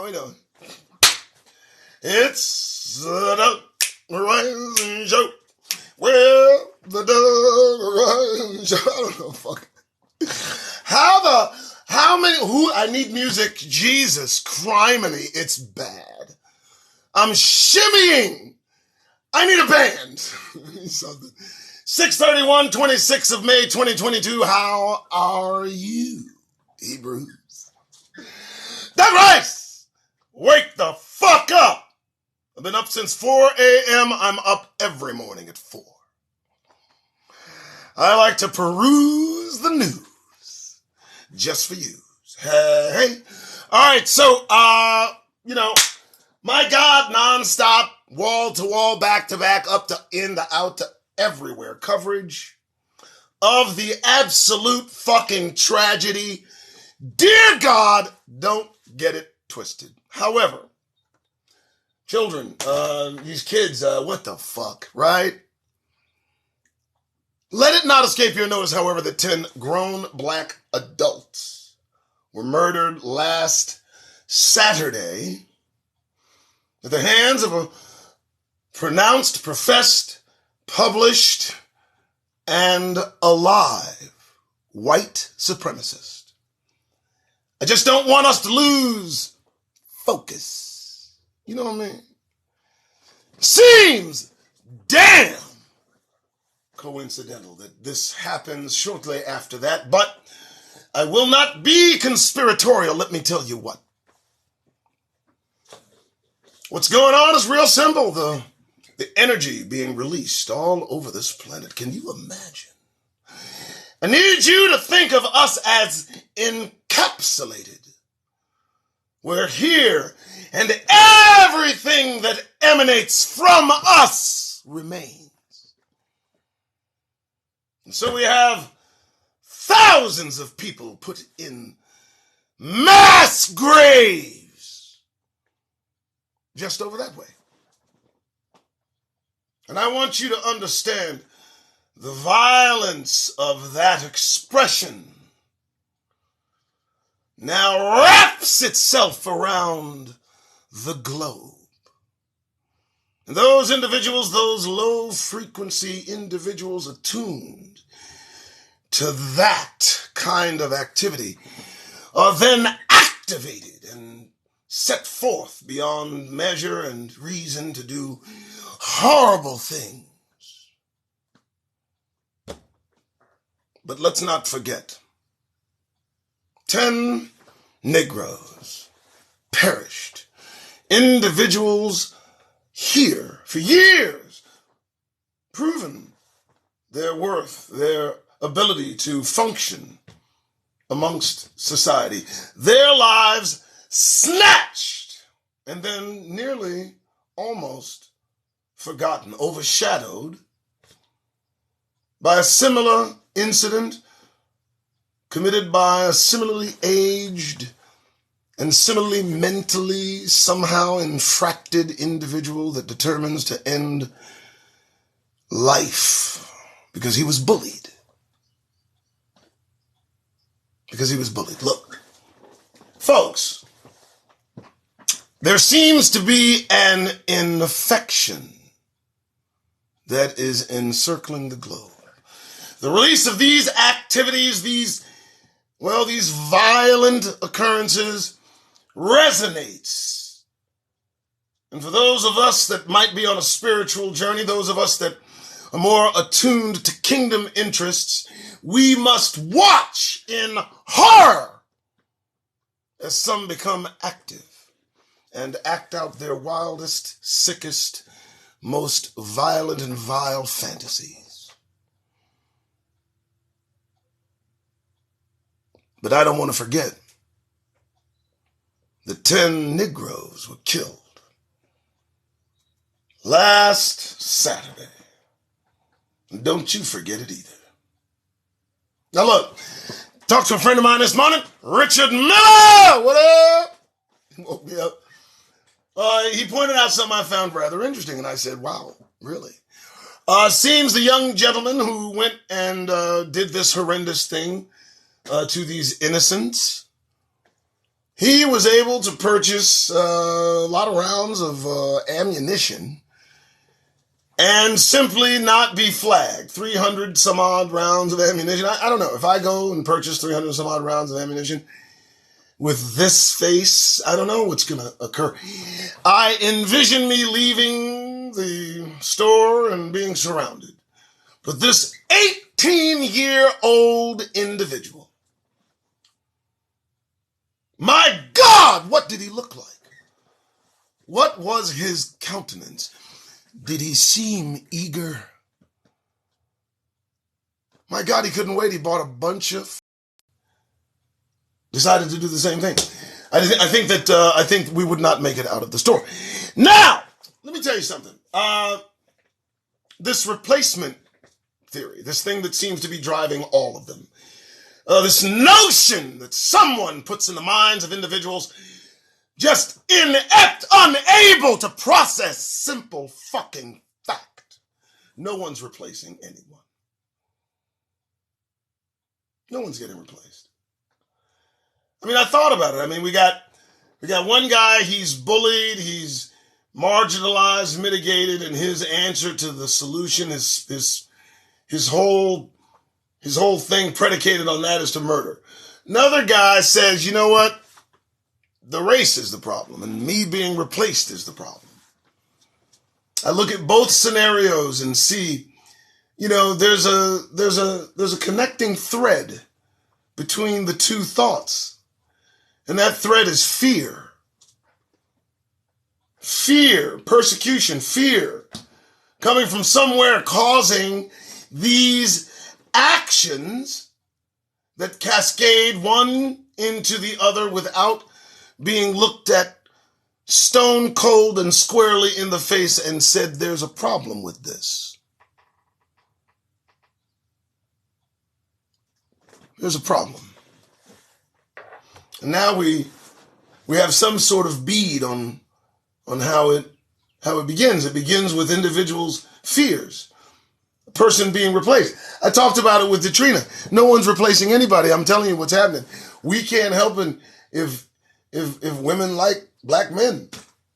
we doing? It's the Doug Rising Show. Well, the Doug Rising Show. I don't know, fuck. I need music. Jesus, criminy, it's bad. I'm shimmying. I need a band. Something. 6/31, 26th of May, 2022. How are you, Hebrews? Doug Rice, wake the fuck up. I've been up since 4 a.m. I'm up every morning at 4. I like to peruse the news just for you. Hey. All right, so, my God, nonstop, wall to wall, back to back, up to in, to out, to everywhere. Coverage of the absolute fucking tragedy. Dear God, don't get it twisted. However, children, these kids, what the fuck, right? Let it not escape your notice, however, that 10 grown black adults were murdered last Saturday at the hands of a pronounced, professed, published, and alive white supremacist. I just don't want us to lose focus. You know what I mean? Seems damn coincidental that this happens shortly after that, but I will not be conspiratorial. Let me tell you what. What's going on is real simple. The energy being released all over this planet. Can you imagine? I need you to think of us as encapsulated. We're here, and everything that emanates from us remains. And so we have thousands of people put in mass graves just over that way. And I want you to understand the violence of that expression now wraps itself around the globe. And those individuals, those low-frequency individuals attuned to that kind of activity are then activated and set forth beyond measure and reason to do horrible things. But let's not forget, 10 Negroes perished. Individuals here for years, proven their worth, their ability to function amongst society. Their lives snatched and then nearly almost forgotten, overshadowed by a similar incident committed by a similarly aged and similarly mentally somehow infracted individual that determines to end life because he was bullied. Because he was bullied. Look, folks, there seems to be an infection that is encircling the globe. The release of these activities, these violent occurrences resonates. And for those of us that might be on a spiritual journey, those of us that are more attuned to kingdom interests, we must watch in horror as some become active and act out their wildest, sickest, most violent and vile fantasies. But I don't want to forget the 10 Negroes were killed last Saturday. And don't you forget it either. Now look, talked to a friend of mine this morning, Richard Miller. What up? He woke me up. He pointed out something I found rather interesting, and I said, wow, really? Seems the young gentleman who went and did this horrendous thing to these innocents he was able to purchase a lot of rounds of ammunition and simply not be flagged. 300 some odd rounds of ammunition. I don't know. If I go and purchase 300 some odd rounds of ammunition with this face, I don't know what's going to occur. I envision me leaving the store and being surrounded. But this 18-year-old individual, my God, what did he look like? What was his countenance? Did he seem eager? My God, he couldn't wait. He bought a bunch of... Decided to do the same thing. I think we would not make it out of the store. Now, let me tell you something. This replacement theory, this thing that seems to be driving all of them, this notion that someone puts in the minds of individuals just inept, unable to process simple fucking fact. No one's replacing anyone. No one's getting replaced. I mean, I thought about it. I mean, we got one guy, he's bullied, he's marginalized, mitigated, and his answer to the solution, his whole thing predicated on that is to murder. Another guy says, you know what? The race is the problem, and me being replaced is the problem. I look at both scenarios and see, you know, there's a connecting thread between the two thoughts. And that thread is fear. Fear, persecution, fear, coming from somewhere causing these actions that cascade one into the other without being looked at stone cold and squarely in the face and said, there's a problem with this. There's a problem. And now we have some sort of bead on how it begins. It begins with individuals' fears. A person being replaced. I talked about it with Katrina. No one's replacing anybody. I'm telling you what's happening. We can't help it if women like black men.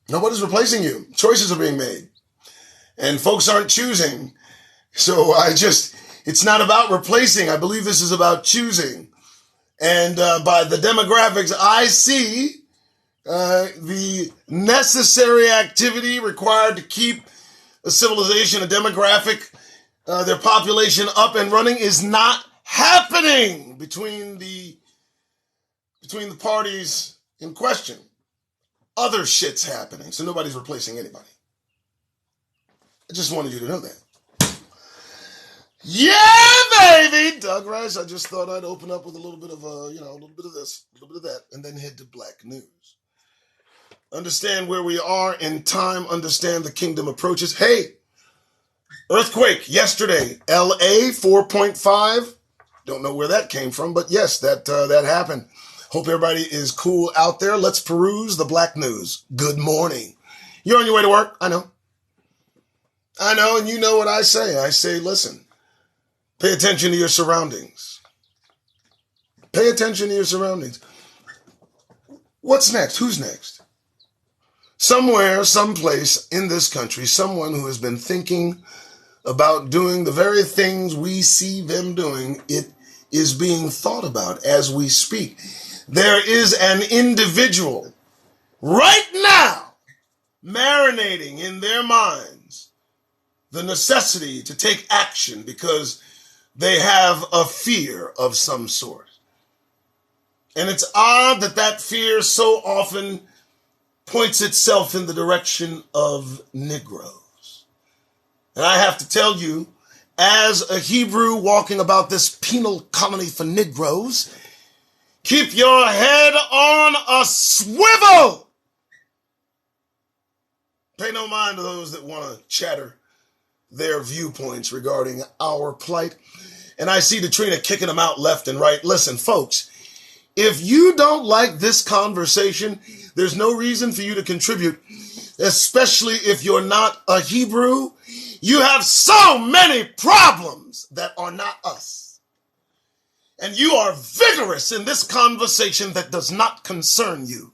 Nobody's replacing you. Choices are being made. And folks aren't choosing. So it's not about replacing. I believe this is about choosing. And by the demographics, I see the necessary activity required to keep a civilization, a demographic, their population up and running is not happening between the parties in question. Other shit's happening, so nobody's replacing anybody. I just wanted you to know that. Yeah, baby! Doug Rice, I just thought I'd open up with a little bit of a little bit of this, a little bit of that, and then head to black news. Understand where we are in time, understand the kingdom approaches. Hey, earthquake yesterday, LA 4.5. Don't know where that came from, but yes, that happened. Hope everybody is cool out there. Let's peruse the black news. Good morning. You're on your way to work? I know, and you know what I say. I say, listen. Pay attention to your surroundings. Pay attention to your surroundings. What's next? Who's next? Somewhere, someplace in this country, someone who has been thinking about doing the very things we see them doing, it is being thought about as we speak. There is an individual right now marinating in their minds the necessity to take action because they have a fear of some sort. And it's odd that fear so often points itself in the direction of Negroes. And I have to tell you, as a Hebrew walking about this penal colony for Negroes, keep your head on a swivel. Pay no mind to those that want to chatter their viewpoints regarding our plight. And I see Katrina kicking them out left and right. Listen, folks, if you don't like this conversation, there's no reason for you to contribute, especially if you're not a Hebrew. You have so many problems that are not us. and you are vigorous in this conversation that does not concern you.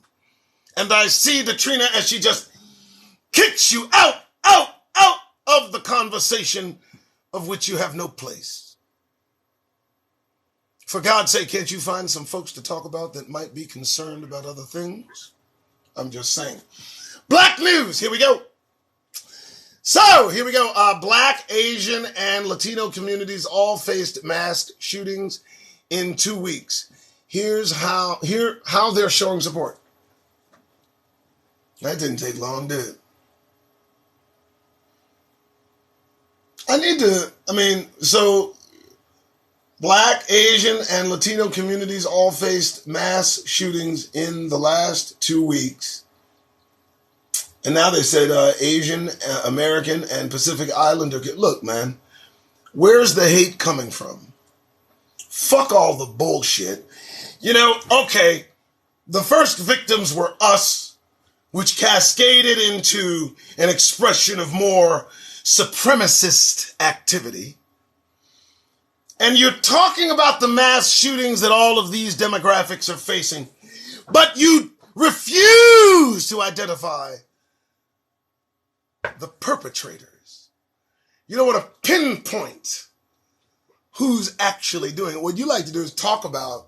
And I see Datrina as she just kicks you out of the conversation of which you have no place. For God's sake, can't you find some folks to talk about that might be concerned about other things? I'm just saying. Black news, here we go. So, here we go. Black, Asian, and Latino communities all faced mass shootings in 2 weeks. Here's how they're showing support. That didn't take long, did it? So Black, Asian, and Latino communities all faced mass shootings in the last 2 weeks. And now they said Asian, American, and Pacific Islander. Look, man, where's the hate coming from? Fuck all the bullshit. Okay, the first victims were us, which cascaded into an expression of more supremacist activity. And you're talking about the mass shootings that all of these demographics are facing, but you refuse to identify the perpetrators. You don't want to pinpoint who's actually doing it. What you like to do is talk about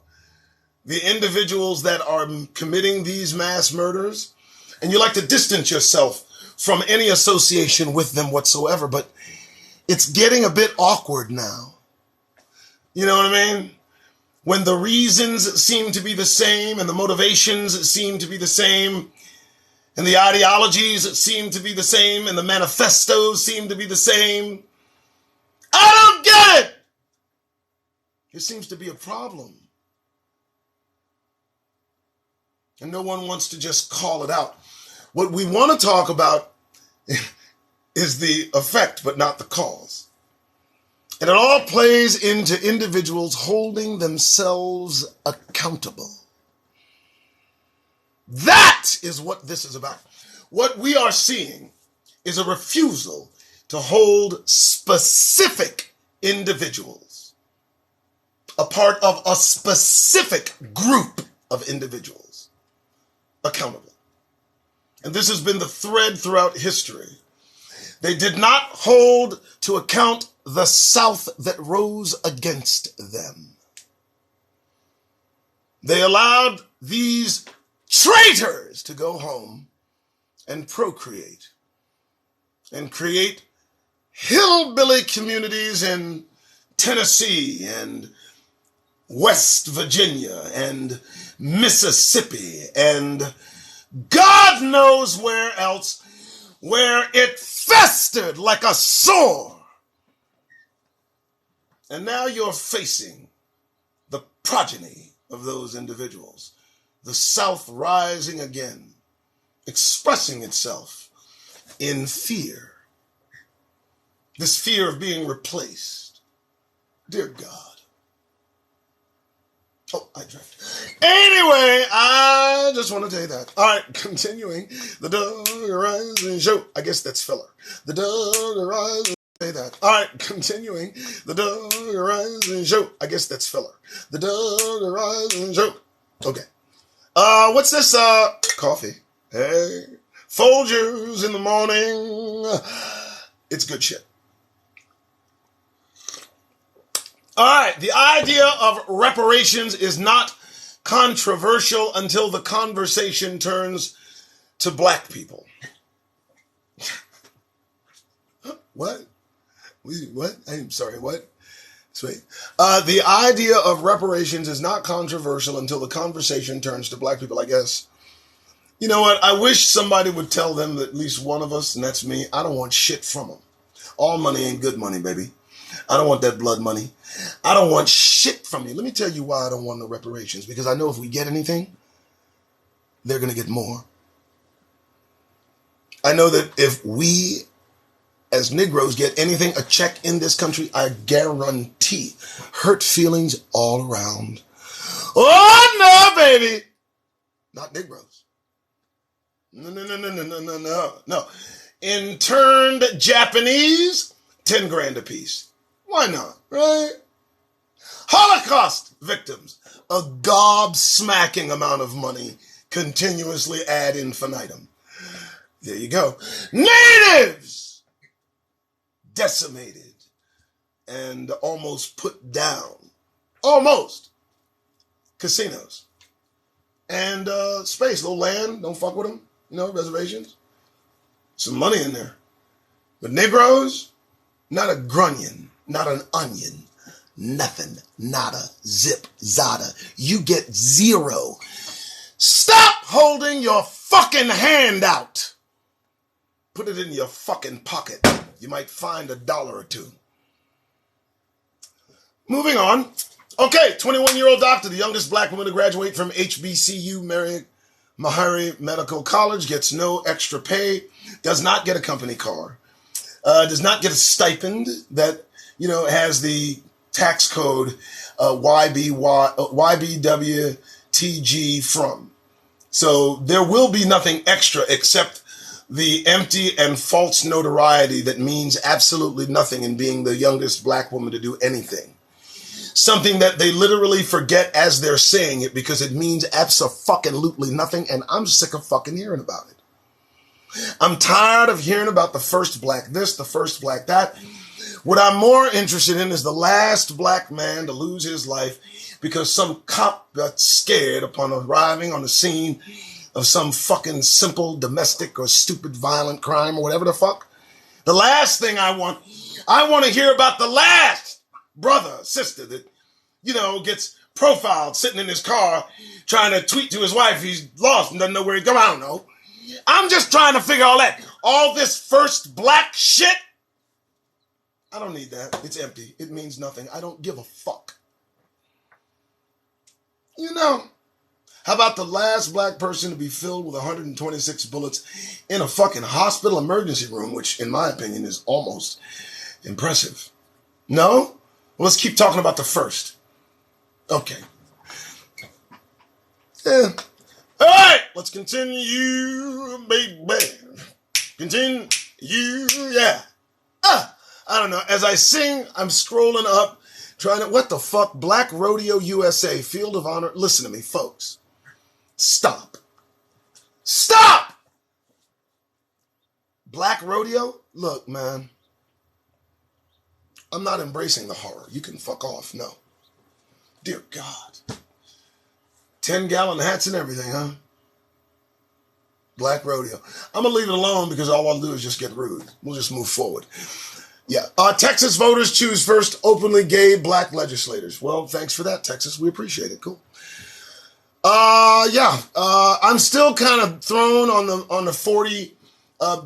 the individuals that are committing these mass murders, and you like to distance yourself from any association with them whatsoever, but it's getting a bit awkward now. You know what I mean? When the reasons seem to be the same and the motivations seem to be the same and the ideologies seem to be the same and the manifestos seem to be the same. I don't get it! There seems to be a problem. And no one wants to just call it out. What we want to talk about is the effect, but not the cause. And it all plays into individuals holding themselves accountable. That is what this is about. What we are seeing is a refusal to hold specific individuals, a part of a specific group of individuals, accountable. And this has been the thread throughout history. They did not hold to account the South that rose against them. They allowed these traitors to go home and procreate and create hillbilly communities in Tennessee and West Virginia and Mississippi and God knows where else, where it festered like a sore. And now you're facing the progeny of those individuals. The South rising again, expressing itself in fear. This fear of being replaced. Dear God. Oh, I drank. Anyway, I just want to tell you that. All right, continuing. The Doug Rising Show. I guess that's filler. The Doug Rising Say that. All right, continuing. The Doug Rising Show. I guess that's filler. The Doug Rising Show. Okay. What's this? Coffee. Hey. Folgers in the morning. It's good shit. All right. The idea of reparations is not controversial until the conversation turns to black people. What? What? I'm sorry, what? Sweet. The idea of reparations is not controversial until the conversation turns to black people, I guess. You know what? I wish somebody would tell them that at least one of us, and that's me, I don't want shit from them. All money ain't good money, baby. I don't want that blood money. I don't want shit from you. Let me tell you why I don't want no reparations. Because I know if we get anything, they're going to get more. I know that if we as Negroes get anything, a check in this country, I guarantee hurt feelings all around. Oh, no, baby. Not Negroes. No. Interned Japanese, 10 grand a piece. Why not, right? Holocaust victims, a gobsmacking amount of money, continuously ad infinitum. There you go. Natives, decimated and almost put down. Almost. Casinos. And space, little land, don't fuck with them. You know, reservations. Some money in there. But Negroes, not a grunion, not an onion. Nothing, nada, zip, zada. You get zero. Stop holding your fucking hand out. Put it in your fucking pocket. You might find $1 or $2. Moving on. Okay, 21-year-old doctor, the youngest black woman to graduate from HBCU Mary Mahari Medical College, gets no extra pay, does not get a company car, does not get a stipend that, has the tax code YBWTG from. So there will be nothing extra except the empty and false notoriety that means absolutely nothing in being the youngest black woman to do anything. Something that they literally forget as they're saying it because it means abso-fucking-lutely nothing, and I'm sick of fucking hearing about it. I'm tired of hearing about the first black this, the first black that. What I'm more interested in is the last black man to lose his life because some cop got scared upon arriving on the scene of some fucking simple domestic or stupid violent crime or whatever the fuck. The last thing I want to hear about the last brother, sister that, gets profiled sitting in his car trying to tweet to his wife he's lost and doesn't know where he's going. I don't know. I'm just trying to figure all that. All this first black shit. I don't need that. It's empty. It means nothing. I don't give a fuck. How about the last black person to be filled with 126 bullets in a fucking hospital emergency room, which in my opinion is almost impressive. No? Well, let's keep talking about the first. Okay. Yeah. All right. Let's continue, baby. Continue. Yeah. I don't know. As I sing, I'm scrolling up, trying to, what the fuck? Black Rodeo USA, Field of Honor. Listen to me, folks. Stop. Stop! Black Rodeo? Look, man. I'm not embracing the horror. You can fuck off. No. Dear God. 10-gallon hats and everything, huh? Black Rodeo. I'm going to leave it alone because all I'll do is just get rude. We'll just move forward. Yeah. Texas voters choose first openly gay black legislators. Well, thanks for that, Texas. We appreciate it. Cool. I'm still kind of thrown on the $40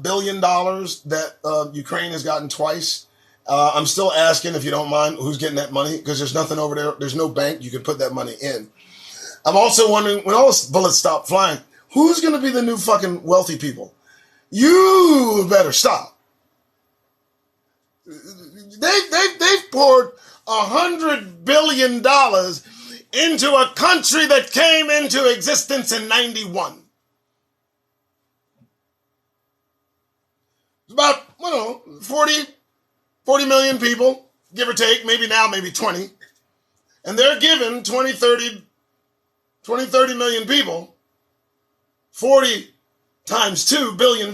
billion that Ukraine has gotten twice. I'm still asking, if you don't mind, who's getting that money, because there's nothing over there. There's no bank you can put that money in. I'm also wondering, when all the bullets stop flying, who's going to be the new fucking wealthy people? You better stop. They've poured $100 billion into a country that came into existence in 91. It's about, 40 million people, give or take, maybe now, maybe 20. And they're given 20, 30 million people, 40 times $2 billion,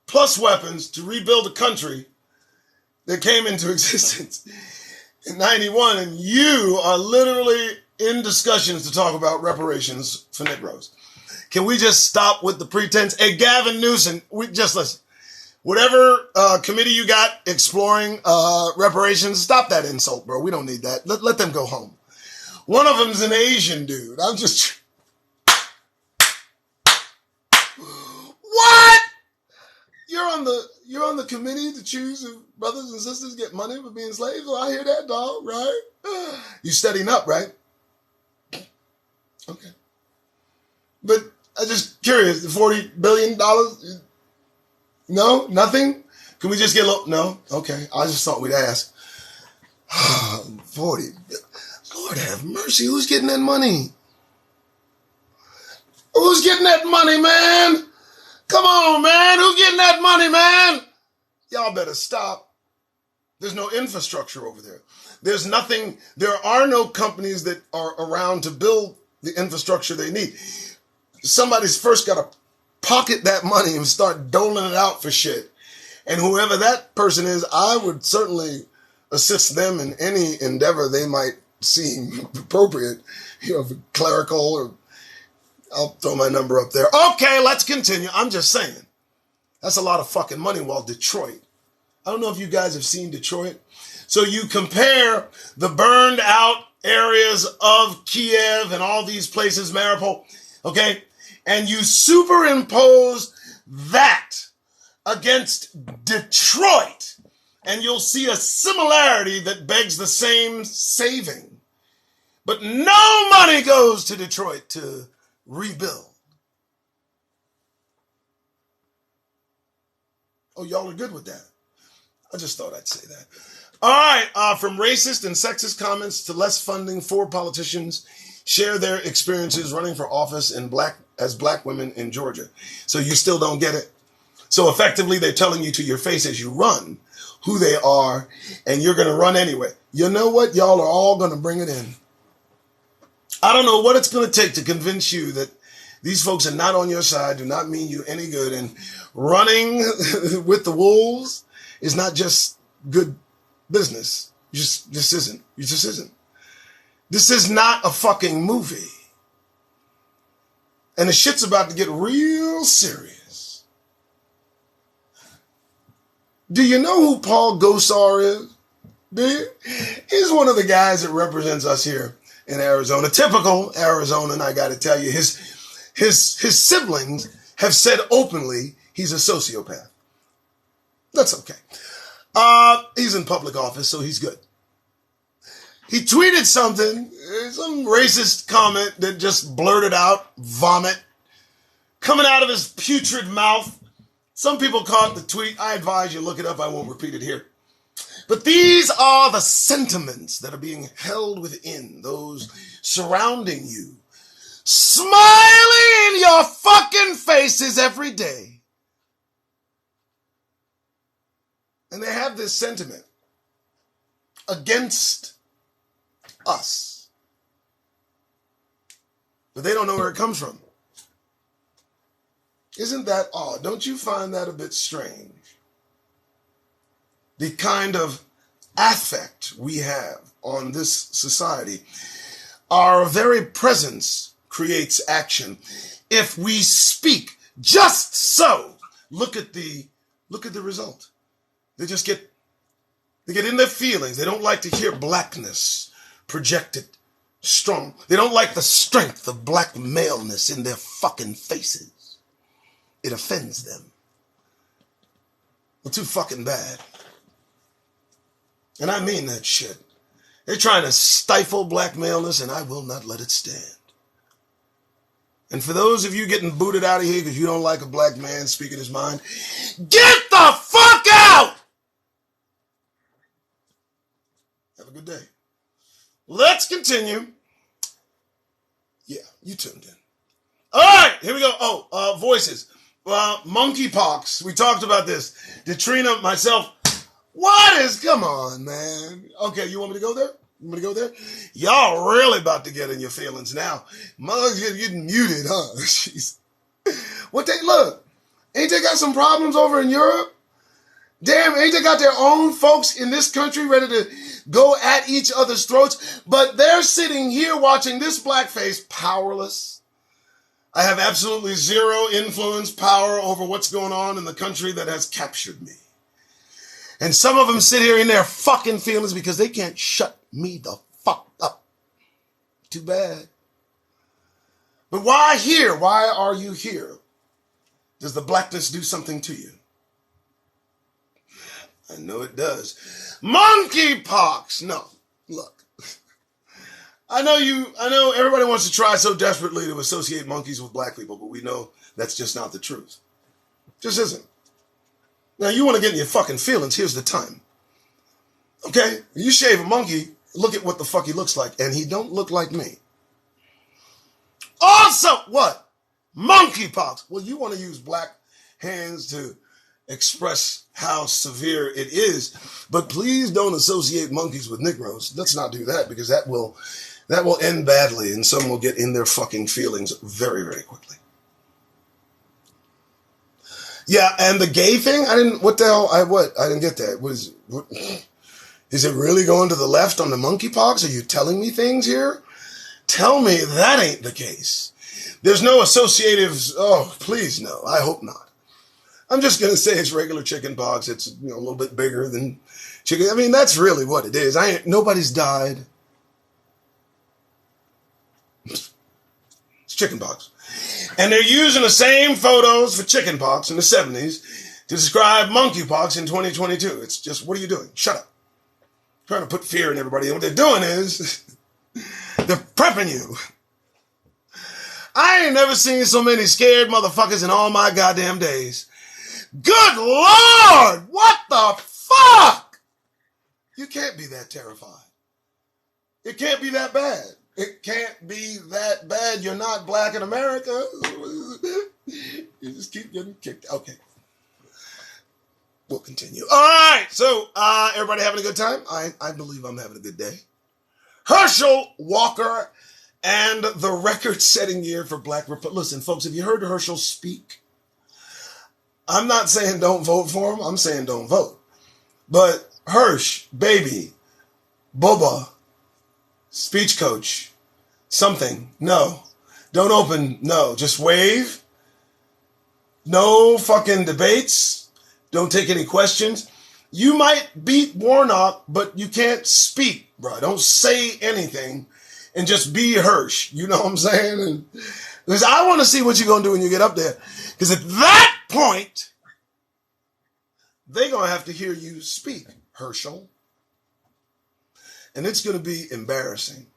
plus weapons to rebuild a country that came into existence in 91. And you are literally in discussions to talk about reparations for Negroes. Can we just stop with the pretense? Hey, Gavin Newsom, just listen. Whatever committee you got exploring reparations, stop that insult, bro. We don't need that. Let them go home. One of them's an Asian dude. I'm just... What? You're on the committee to choose if brothers and sisters get money for being slaves? Oh, I hear that, dog, right? You studying up, right? Okay. But I'm just curious, the $40 billion... No? Nothing? Can we just get a little... No? Okay. I just thought we'd ask. 40. Lord have mercy. Who's getting that money? Who's getting that money, man? Come on, man. Who's getting that money, man? Y'all better stop. There's no infrastructure over there. There's nothing, there are no companies that are around to build the infrastructure they need. Somebody's first got to pocket that money and start doling it out for shit. And whoever that person is, I would certainly assist them in any endeavor they might seem appropriate, for clerical, or I'll throw my number up there. Okay, let's continue. I'm just saying. That's a lot of fucking money. While Detroit, I don't know if you guys have seen Detroit. So you compare the burned out areas of Kiev and all these places, Mariupol, okay? And you superimpose that against Detroit, and you'll see a similarity that begs the same saving. But no money goes to Detroit to rebuild. Oh, y'all are good with that. I just thought I'd say that. All right, from racist and sexist comments to less funding for politicians, share their experiences running for office as black women in Georgia. So you still don't get it? So effectively, they're telling you to your face as you run who they are, and you're going to run anyway. You know what? Y'all are all going to bring it in. I don't know what it's going to take to convince you that these folks are not on your side, do not mean you any good, and running with the wolves is not just good business. Just isn't. It just isn't. This is not a fucking movie. And the shit's about to get real serious. Do you know who Paul Gosar is? Do you? He's one of the guys that represents us here in Arizona. Typical Arizonan, I got to tell you. His siblings have said openly he's a sociopath. That's okay. He's in public office, so he's good. He tweeted something, some racist comment that just blurted out vomit coming out of his putrid mouth. Some people caught the tweet. I advise you look it up. I won't repeat it here. But these are the sentiments that are being held within those surrounding you, smiling in your fucking faces every day. And they have this sentiment against us. But they don't know where it comes from. Isn't that odd? Don't you find that a bit strange? The kind of affect we have on this society. Our very presence creates action. If we speak just so, look at the result. They get in their feelings. They don't like to hear blackness projected strong. They don't like the strength of black maleness in their fucking faces. It offends them. Well, too fucking bad. And I mean that shit. They're trying to stifle black maleness, and I will not let it stand. And for those of you getting booted out of here because you don't like a black man speaking his mind, get the fuck out! Have a good day. Let's continue. Yeah, you tuned in. All right, here we go. Voices. Monkeypox. We talked about this. Detrina, myself. Come on, man. Okay, you want me to go there? You want me to go there? Y'all really about to get in your feelings now. Mother's getting muted, huh? Jeez. Ain't they got some problems over in Europe? Damn, ain't they got their own folks in this country ready to go at each other's throats? But they're sitting here watching this blackface powerless. I have absolutely zero influence, power over what's going on in the country that has captured me. And some of them sit here in their fucking feelings because they can't shut me the fuck up. Too bad. But why here? Why are you here? Does the blackness do something to you? I know it does. Monkeypox. No, look. I know everybody wants to try so desperately to associate monkeys with black people, but we know that's just not the truth. Just isn't. Now, you want to get in your fucking feelings, here's the time. Okay? You shave a monkey, look at what the fuck he looks like, and he don't look like me. Also, what? Monkeypox. Well, you want to use black hands to express how severe it is. But please don't associate monkeys with Negroes. Let's not do that, because that will end badly, and some will get in their fucking feelings very, very quickly. Yeah, and the gay thing, I didn't get that. Is it really going to the left on the monkeypox? Are you telling me things here? Tell me that ain't the case. There's no associative, oh, please no, I hope not. I'm just going to say it's regular chicken pox. It's a little bit bigger than chicken. I mean, that's really what it is. Nobody's died. It's chicken pox. And they're using the same photos for chicken pox in the 70s to describe monkeypox in 2022. It's just, what are you doing? Shut up. Trying to put fear in everybody. And what they're doing is they're prepping you. I ain't never seen so many scared motherfuckers in all my goddamn days. Good Lord! What the fuck? You can't be that terrified. It can't be that bad. It can't be that bad. You're not black in America. You just keep getting kicked. Okay. We'll continue. All right. So, everybody having a good time? I believe I'm having a good day. Herschel Walker and the record-setting year for black... Listen, folks, have you heard Herschel speak? I'm not saying don't vote for him. I'm saying don't vote. But Hirsch, baby, Boba, speech coach, something, no. Don't open, no. Just wave. No fucking debates. Don't take any questions. You might beat Warnock, but you can't speak, bro. Don't say anything and just be Hirsch. You know what I'm saying? And, because I want to see what you're going to do when you get up there. Because at that point, they're going to have to hear you speak, Herschel. And it's going to be embarrassing.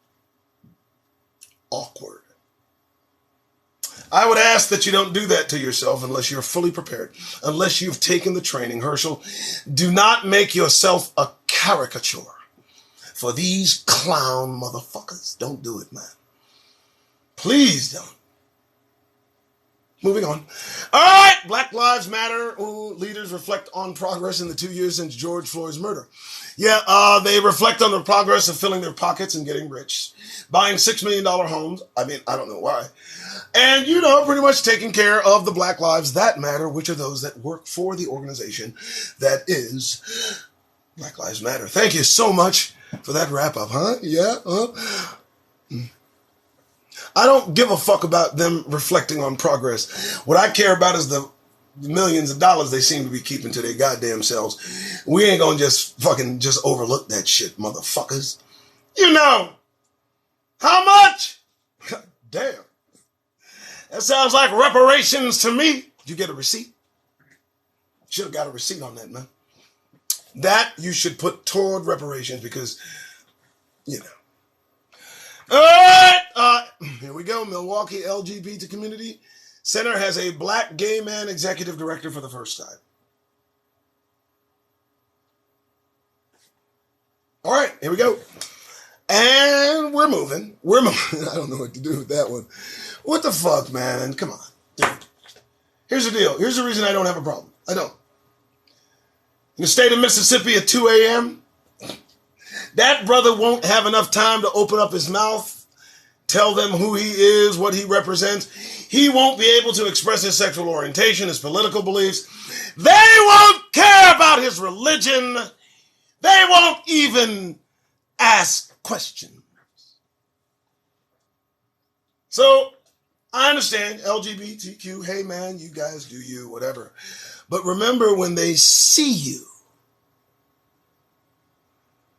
Awkward. I would ask that you don't do that to yourself unless you're fully prepared. Unless you've taken the training. Herschel, do not make yourself a caricature for these clown motherfuckers. Don't do it, man. Please don't. Moving on. All right. Black Lives Matter. Ooh, leaders reflect on progress in the 2 years since George Floyd's murder. Yeah, they reflect on the progress of filling their pockets and getting rich. Buying $6 million homes. I mean, I don't know why. And, pretty much taking care of the Black Lives That Matter, which are those that work for the organization that is Black Lives Matter. Thank you so much for that wrap-up, huh? Yeah? I don't give a fuck about them reflecting on progress. What I care about is the millions of dollars they seem to be keeping to their goddamn selves. We ain't gonna just overlook that shit, motherfuckers. How much? God damn. That sounds like reparations to me. Did you get a receipt? Should have got a receipt on that, man. That you should put toward reparations because, All right. Here we go. Milwaukee LGBT Community Center has a black gay man executive director for the first time. All right. Here we go. And we're moving. I don't know what to do with that one. What the fuck, man? Come on. Dude. Here's the deal. Here's the reason I don't have a problem. I don't. In the state of Mississippi at 2 a.m., that brother won't have enough time to open up his mouth, tell them who he is, what he represents. He won't be able to express his sexual orientation, his political beliefs. They won't care about his religion. They won't even ask questions. So, I understand LGBTQ, hey man, you guys do you, whatever. But remember, when they see you,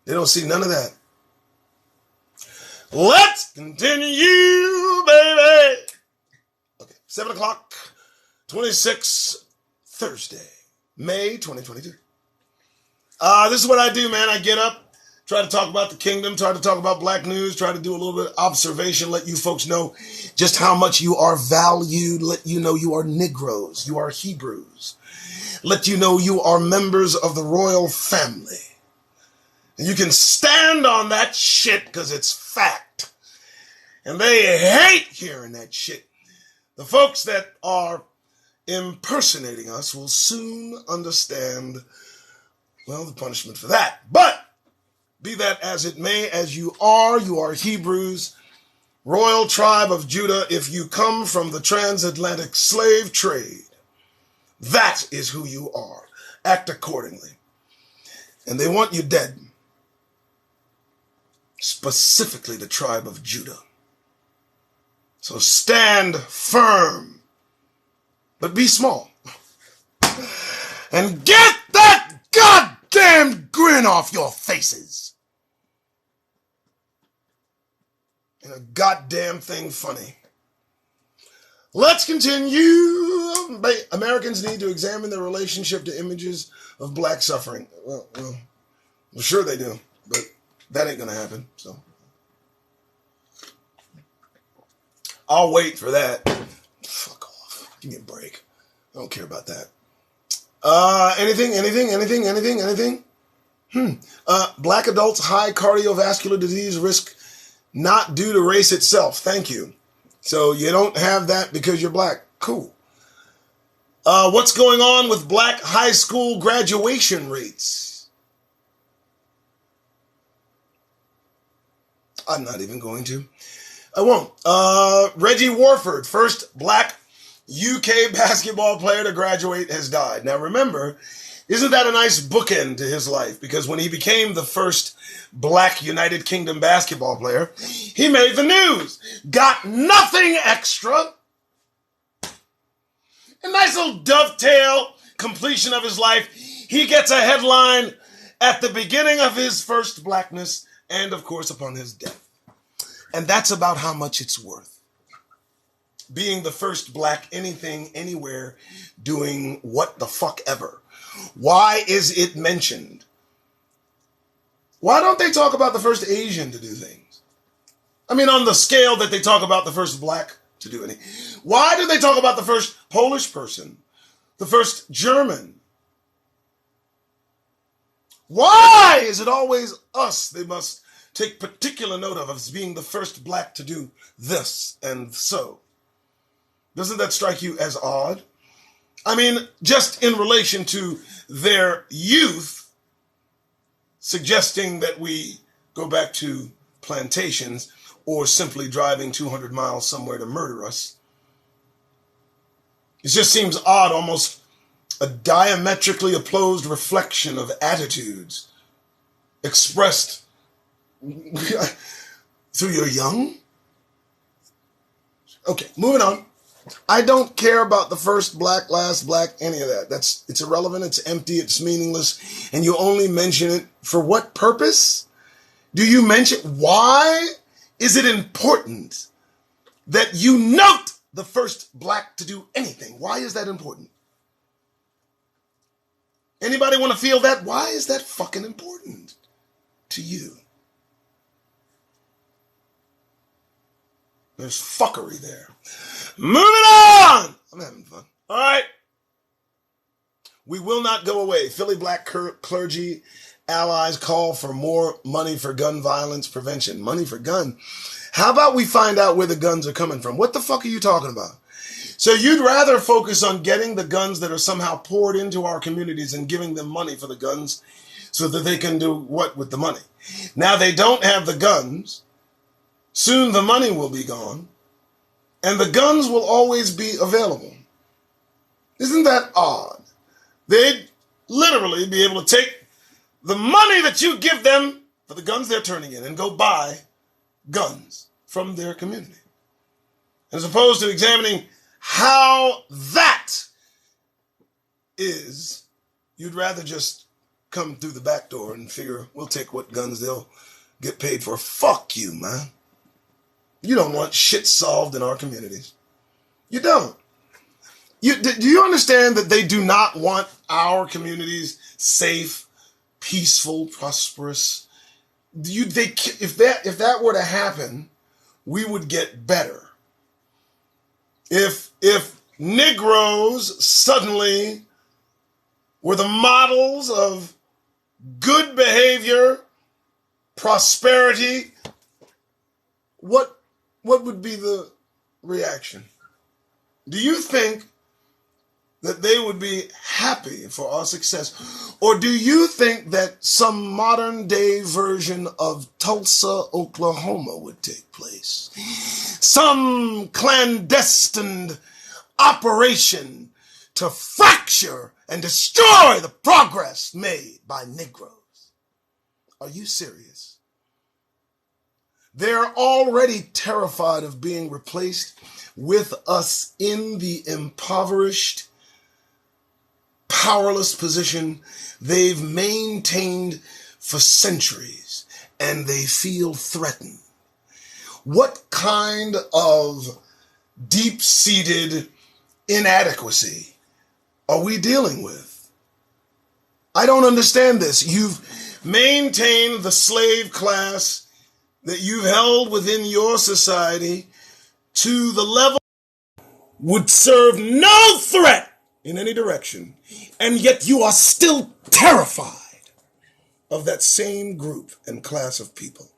they don't see none of that. Let's continue, baby. Okay, 7 o'clock, 26, Thursday, May 2022. This is what I do, man. I get up, try to talk about the kingdom, try to talk about black news, try to do a little bit of observation, let you folks know just how much you are valued, let you know you are Negroes, you are Hebrews, let you know you are members of the royal family. And you can stand on that shit because it's fact. And they hate hearing that shit. The folks that are impersonating us will soon understand, well, the punishment for that. But be that as it may, as you are Hebrews, royal tribe of Judah. If you come from the transatlantic slave trade, that is who you are. Act accordingly. And they want you dead. Specifically the tribe of Judah. So stand firm, but be small. And get that goddamn grin off your faces. And a goddamn thing funny. Let's continue. Americans need to examine their relationship to images of black suffering. Well, sure they do, but that ain't gonna happen, so. I'll wait for that. Fuck off. Give me a break. I don't care about that. Anything? Black adults, high cardiovascular disease risk not due to race itself. Thank you. So you don't have that because you're black. Cool. What's going on with black high school graduation rates? I'm not even going to. I won't. Reggie Warford, first black UK basketball player to graduate, has died. Now remember, isn't that a nice bookend to his life? Because when he became the first black United Kingdom basketball player, he made the news. Got nothing extra. A nice little dovetail completion of his life. He gets a headline at the beginning of his first blackness and, of course, upon his death. And that's about how much it's worth. Being the first black anything, anywhere, doing what the fuck ever. Why is it mentioned? Why don't they talk about the first Asian to do things? I mean, on the scale that they talk about the first black to do anything. Why do they talk about the first Polish person? The first German? Why is it always us they must take particular note of as being the first black to do this and so? Doesn't that strike you as odd? I mean, just in relation to their youth, suggesting that we go back to plantations or simply driving 200 miles somewhere to murder us. It just seems odd, almost a diametrically opposed reflection of attitudes expressed through your young? Okay, moving on. I don't care about the first black, last black, any of that. It's irrelevant, it's empty, it's meaningless, and you only mention it for what purpose? Do you mention, why is it important that you note the first black to do anything? Why is that important? Anybody want to feel that? Why is that fucking important to you? There's fuckery there. Moving on! I'm having fun. All right. We will not go away. Philly black clergy allies call for more money for gun violence prevention. Money for gun. How about we find out where the guns are coming from? What the fuck are you talking about? So you'd rather focus on getting the guns that are somehow poured into our communities and giving them money for the guns so that they can do what with the money? Now they don't have the guns. Soon the money will be gone. And the guns will always be available. Isn't that odd? They'd literally be able to take the money that you give them for the guns they're turning in and go buy guns from their community. As opposed to examining how that is, you'd rather just come through the back door and figure we'll take what guns they'll get paid for. Fuck you, man. You don't want shit solved in our communities. You don't. Do you understand that they do not want our communities safe, peaceful, prosperous? If that were to happen, we would get better. If Negroes suddenly were the models of good behavior, prosperity, what would be the reaction? Do you think that they would be happy for our success? Or do you think that some modern day version of Tulsa, Oklahoma would take place? Some clandestine operation to fracture and destroy the progress made by Negroes? Are you serious? They're already terrified of being replaced with us in the impoverished, powerless position they've maintained for centuries, and they feel threatened. What kind of deep-seated inadequacy are we dealing with? I don't understand this. You've maintained the slave class that you've held within your society to the level would serve no threat in any direction, and yet you are still terrified of that same group and class of people.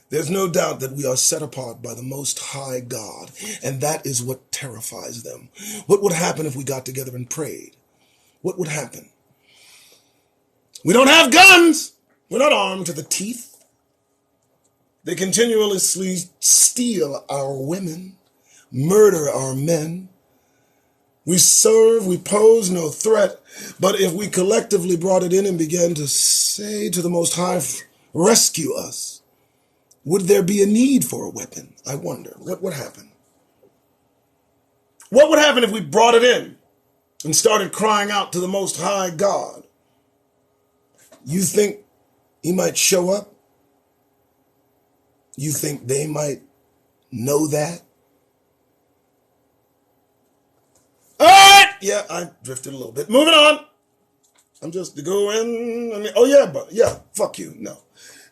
There's no doubt that we are set apart by the Most High God, and that is what terrifies them. What would happen if we got together and prayed? What would happen? We don't have guns. We're not armed to the teeth. They continuously steal our women, murder our men. We serve, we pose no threat, but if we collectively brought it in and began to say to the Most High, rescue us, would there be a need for a weapon? I wonder. What would happen? What would happen if we brought it in and started crying out to the Most High God? You think he might show up? You think they might know that? All right. Yeah, I drifted a little bit. Moving on. I'm just going. Fuck you.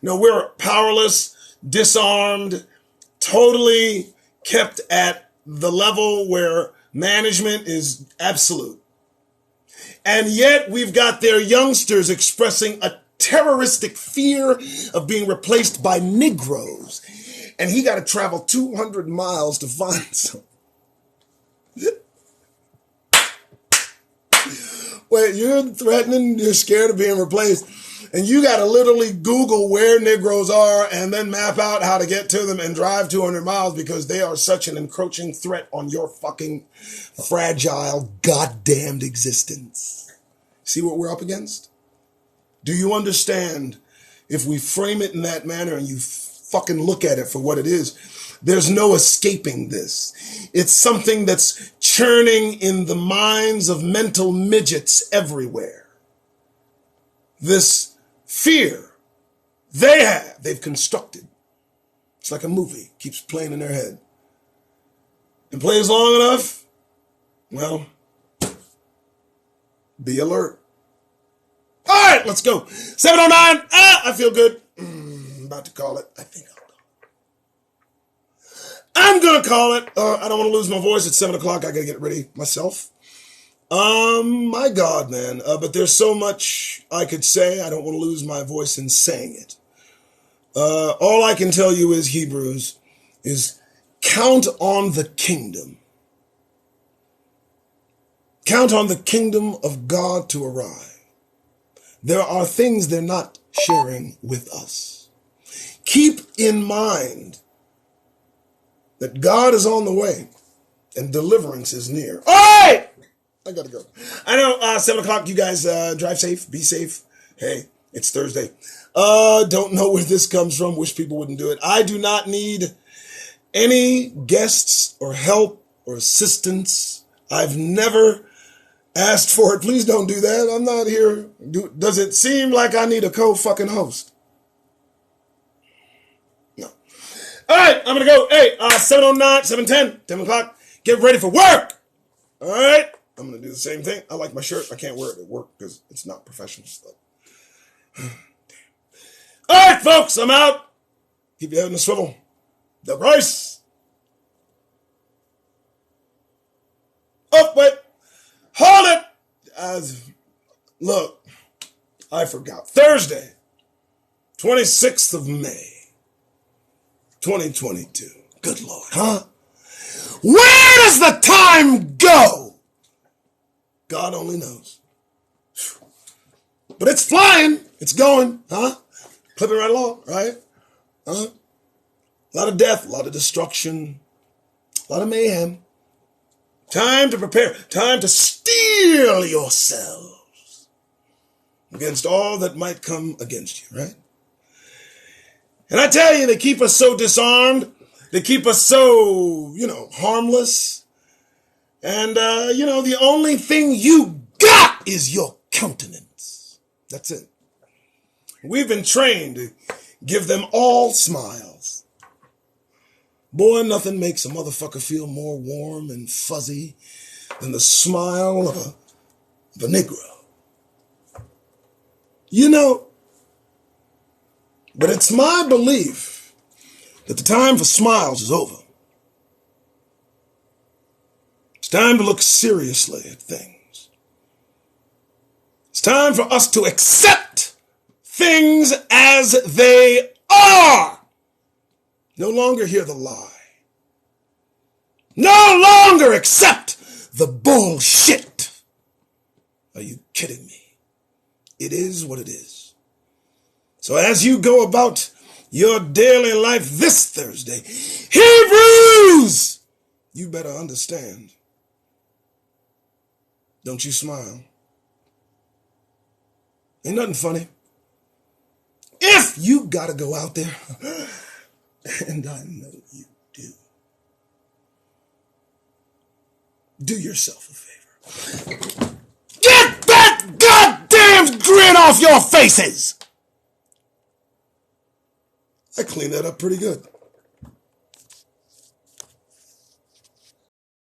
No, we're powerless, disarmed, totally kept at the level where management is absolute. And yet we've got their youngsters expressing a terroristic fear of being replaced by Negroes. And he got to travel 200 miles to find some. Wait, you're threatening, you're scared of being replaced. And you got to literally Google where Negroes are and then map out how to get to them and drive 200 miles because they are such an encroaching threat on your fucking fragile, goddamned existence. See what we're up against? Do you understand? If we frame it in that manner and you fucking look at it for what it is, there's no escaping this. It's something that's churning in the minds of mental midgets everywhere. This fear they've constructed. It's like a movie, keeps playing in their head. And plays long enough, well, be alert. All right, let's go. 7:09. I feel good. About to call it. I think I'm going to call it. I don't want to lose my voice at 7 o'clock. I got to get ready myself. My God, man. But there's so much I could say. I don't want to lose my voice in saying it. All I can tell you is Hebrews is count on the kingdom. Count on the kingdom of God to arrive. There are things they're not sharing with us. Keep in mind that God is on the way and deliverance is near. All right! I gotta go. I know, 7 o'clock, you guys drive safe, be safe. Hey, it's Thursday. Don't know where this comes from. Wish people wouldn't do it. I do not need any guests or help or assistance. I've never asked for it. Please don't do that. I'm not here. Does it seem like I need a co-fucking host? No. All right, I'm going to go. Hey, 7:09, 7:10, 10 o'clock. Get ready for work. All right. I'm going to do the same thing. I like my shirt. I can't wear it at work because it's not professional stuff. All right, folks, I'm out. Keep your head in the swivel. The Bryce. Oh, wait. Hold it. Look, I forgot. Thursday, 26th of May, 2022. Good Lord, huh? Where does the time go? God only knows. But it's flying. It's going, huh? Clipping right along, right? Huh? A lot of death, a lot of destruction, a lot of mayhem. Time to prepare. Time to steel yourselves against all that might come against you, right? And I tell you, they keep us so disarmed. They keep us so, harmless. And, the only thing you got is your countenance. That's it. We've been trained to give them all smiles. Boy, nothing makes a motherfucker feel more warm and fuzzy than the smile of a Negro. But it's my belief that the time for smiles is over. It's time to look seriously at things. It's time for us to accept things as they are. No longer hear the lie. No longer accept the bullshit. Are you kidding me? It is what it is. So as you go about your daily life this Thursday, Hebrews, you better understand. Don't you smile. Ain't nothing funny. If you gotta go out there, and I know you do yourself a favor. Get that goddamn grin off your faces! I cleaned that up pretty good.